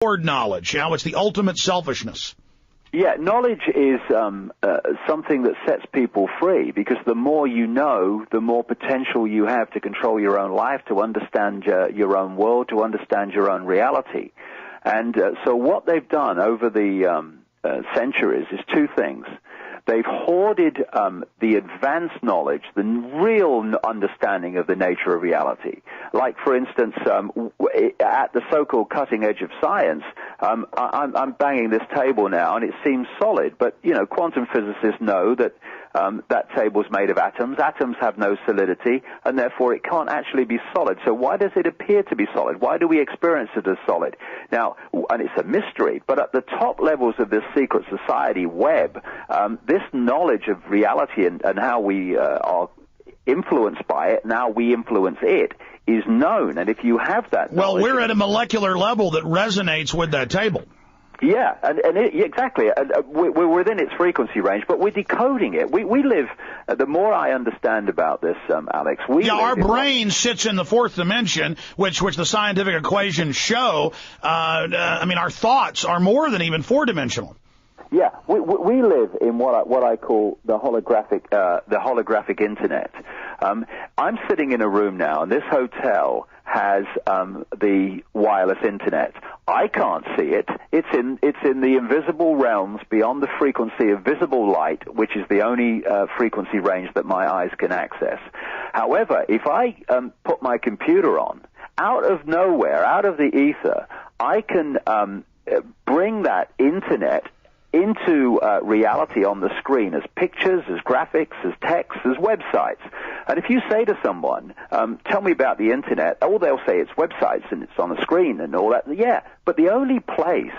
Toward knowledge, it's the ultimate selfishness. Yeah, knowledge is something that sets people free, because the more you know, the more potential you have to control your own life, to understand your own world, to understand your own reality. And so what they've done over the centuries is two things. They've hoarded the advanced knowledge, the real understanding of the nature of reality. Like, for instance, at the so-called cutting edge of science, I'm banging this table now, and it seems solid. But, quantum physicists know that that table's made of atoms. Atoms have no solidity, and therefore it can't actually be solid. So why does it appear to be solid? Why do we experience it as solid? Now, and it's a mystery, but at the top levels of this secret society web, this knowledge of reality and how we are influenced by it, and how we influence it, is known. And if you have that knowledge... Well, we're at a molecular level that resonates with that table. Yeah, exactly. We're within its frequency range, but we're decoding it. We live, the more I understand about this, Alex, our brain sits in the fourth dimension, which the scientific equations show. Our thoughts are more than even four-dimensional. Yeah, we live in what I call the holographic internet. I'm sitting in a room now, and this hotel has the wireless internet. I can't see it. It's in the invisible realms beyond the frequency of visible light, which is the only frequency range that my eyes can access. However, if I put my computer on, out of nowhere, out of the ether, I can bring that internet into reality on the screen as pictures, as graphics, as text, as websites. And if you say to someone, tell me about the internet, all they'll say it's websites and it's on a screen and all that. Yeah, but the only place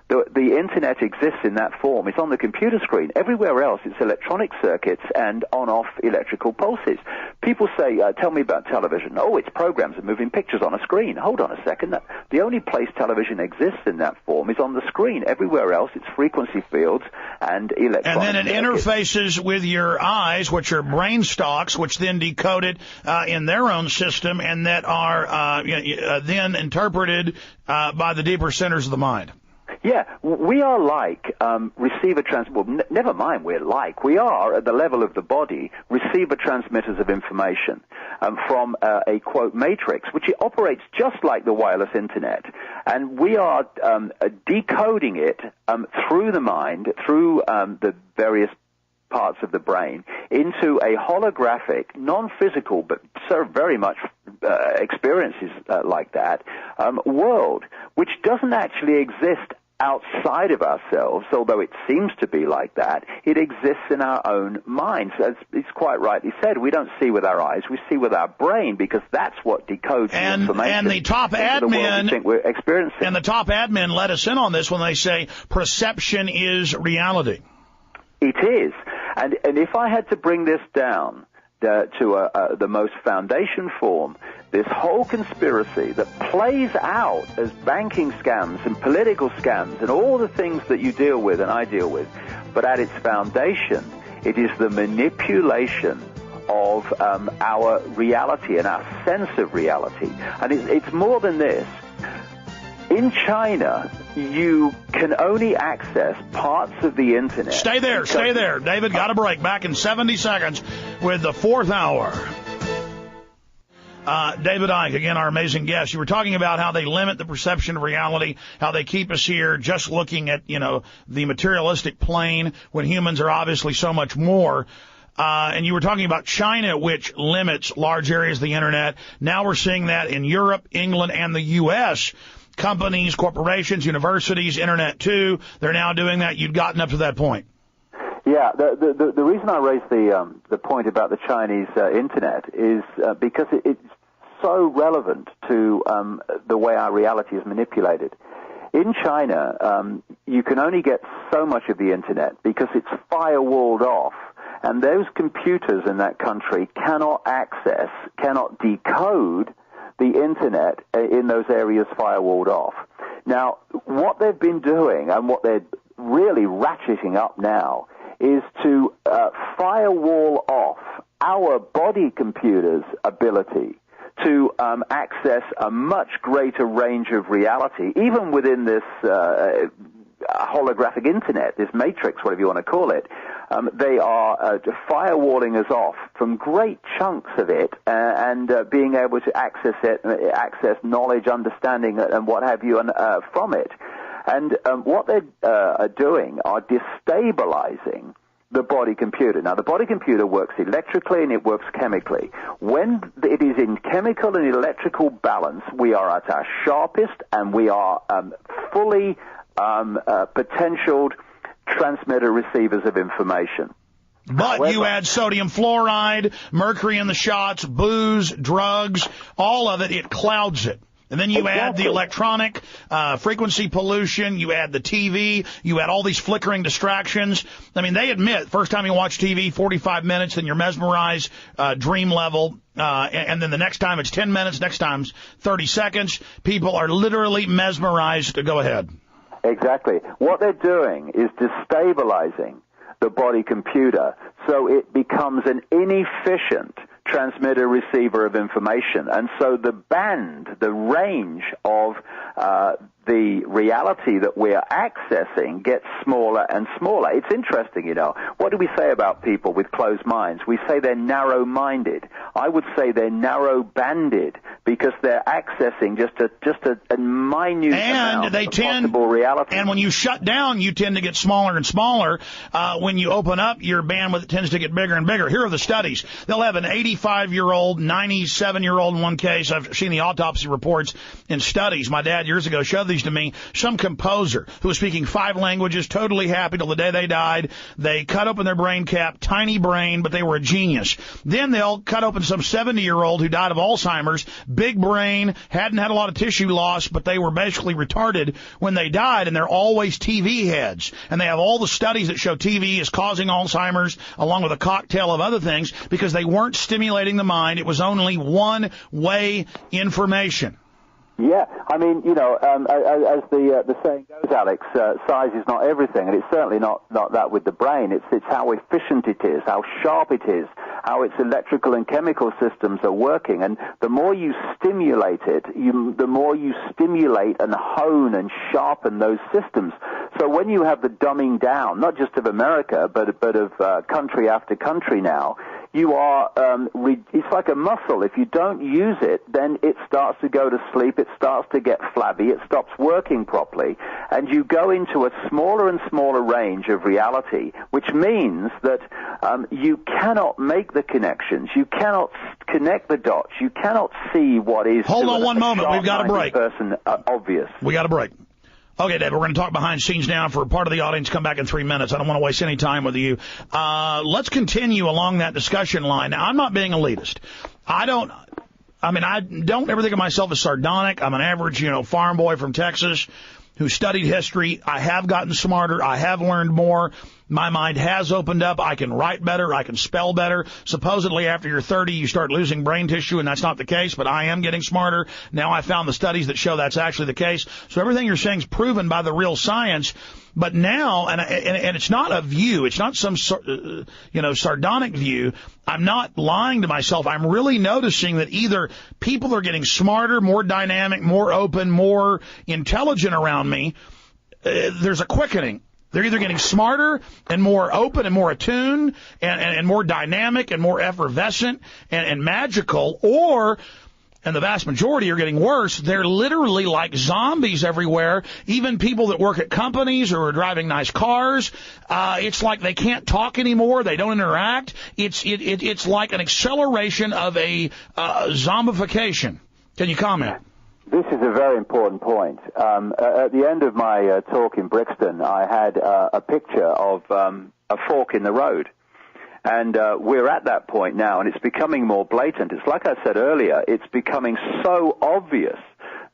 the internet exists in that form is on the computer screen. Everywhere else, it's electronic circuits and on-off electrical pulses. People say, tell me about television. Oh, it's programs and moving pictures on a screen. Hold on a second. The only place television exists in that form is on the screen. Everywhere else, it's frequency fields and electronic And then it circuits. interfaces with your eyes, which are brain stalks, which then decode it in their own system, and that are then interpreted by the deeper centers of the mind. Yeah, we are like never mind we are, at the level of the body, receiver transmitters of information from a, quote, matrix, which operates just like the wireless internet. And we are decoding it through the mind, through the various parts of the brain, into a holographic, non-physical, but so very much experiences like that, world, which doesn't actually exist outside of ourselves, although it seems to be like that. It exists in our own minds. As it's quite rightly said, we don't see with our eyes, we see with our brain, because that's what decodes the information. And the top admin, we think we're experiencing. And the top admin let us in on this when they say perception is reality. It is. And if I had to bring this down to the most foundation form, this whole conspiracy that plays out as banking scams and political scams and all the things that you deal with and I deal with, but at its foundation, it is the manipulation of our reality and our sense of reality. And it's more than this. In China, you can only access parts of the internet. Stay there. David, got a break. Back in 70 seconds with the fourth hour. David Icke, again, our amazing guest. You were talking about how they limit the perception of reality, how they keep us here just looking at, the materialistic plane when humans are obviously so much more. And you were talking about China, which limits large areas of the internet. Now we're seeing that in Europe, England, and the U.S., companies, corporations, universities, internet too. They're now doing that. You'd gotten up to that point. Yeah, the reason I raised the point about the Chinese internet is because it's so relevant to the way our reality is manipulated. In China, you can only get so much of the internet because it's firewalled off, and those computers in that country cannot decode the internet in those areas firewalled off. Now, what they've been doing and what they're really ratcheting up now is to firewall off our body computer's ability to access a much greater range of reality, even within this holographic internet, this matrix, whatever you want to call it. They are firewalling us off from great chunks of it and being able to access it, access knowledge, understanding, and what have you, from it. And what they are doing are destabilizing the body computer. Now, the body computer works electrically and it works chemically. When it is in chemical and electrical balance, we are at our sharpest and we are fully potentialed transmitter receivers of information. But However, you add sodium fluoride, mercury in the shots, booze, drugs, all of it, it clouds it. And then you add the electronic frequency pollution, you add the TV, you add all these flickering distractions. I mean, they admit, first time you watch TV, 45 minutes, then you're mesmerized, dream level, and then the next time it's 10 minutes, next time's 30 seconds. People are literally mesmerized. Go ahead. Exactly. What they're doing is destabilizing the body computer so it becomes an inefficient transmitter receiver of information. And so the band, the range of the reality that we're accessing gets smaller and smaller. It's interesting, you know. What do we say about people with closed minds? We say they're narrow-minded. I would say they're narrow-banded because they're accessing just a minute amount of possible reality. And when you shut down, you tend to get smaller and smaller. When you open up, your bandwidth tends to get bigger and bigger. Here are the studies. They'll have an 85-year-old, 97-year-old in one case. I've seen the autopsy reports and studies. My dad years ago showed these to me. Some composer who was speaking 5 languages, totally happy till the day they died. They cut open their brain cap, tiny brain, but they were a genius. Then they'll cut open some 70-year-old who died of Alzheimer's, big brain, hadn't had a lot of tissue loss, but they were basically retarded when they died, and they're always TV heads. And they have all the studies that show TV is causing Alzheimer's, along with a cocktail of other things, because they weren't stimulating the mind. It was only one-way information. Yeah, I mean, you know, as the saying goes, Alex, size is not everything, and it's certainly not that with the brain. It's how efficient it is, how sharp it is, how its electrical and chemical systems are working. And the more you stimulate it, the more you stimulate and hone and sharpen those systems. So when you have the dumbing down, not just of America, but of country after country now, you are, it's like a muscle. If you don't use it, then it starts to go to sleep, it starts to get flabby, it stops working properly, and you go into a smaller and smaller range of reality, which means that you cannot make the connections, you cannot connect the dots, you cannot see what is... Hold on one moment, we've got a break. Obvious. We got a break. Okay, Dave, we're going to talk behind the scenes now for part of the audience. Come back in 3 minutes. I don't want to waste any time with you. Let's continue along that discussion line. Now, I'm not being elitist. I don't ever think of myself as sardonic. I'm an average, farm boy from Texas who studied history. I have gotten smarter. I have learned more. My mind has opened up. I can write better. I can spell better. Supposedly, after you're 30, you start losing brain tissue, and that's not the case, but I am getting smarter. Now I found the studies that show that's actually the case. So everything you're saying is proven by the real science. But now, and it's not a view, it's not some, sardonic view. I'm not lying to myself. I'm really noticing that either people are getting smarter, more dynamic, more open, more intelligent around me. There's a quickening. They're either getting smarter and more open and more attuned and more dynamic and more effervescent and magical, or, and the vast majority are getting worse, they're literally like zombies everywhere. Even people that work at companies or are driving nice cars, it's like they can't talk anymore. They don't interact. It's like an acceleration of a zombification. Can you comment? This is a very important point. At the end of my talk in Brixton, I had a picture of a fork in the road. And we're at that point now, and it's becoming more blatant. It's like I said earlier, it's becoming so obvious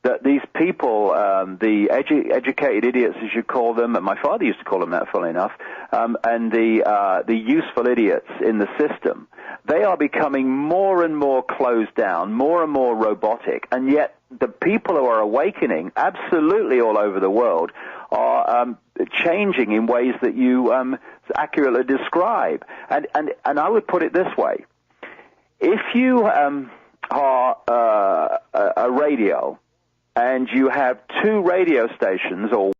that these people, the educated idiots, as you call them, and my father used to call them that, funnily enough, and the useful idiots in the system, they are becoming more and more closed down, more and more robotic, and yet the people who are awakening absolutely all over the world are changing in ways that you accurately describe. And I would put it this way. If you are a radio, and you have two radio stations or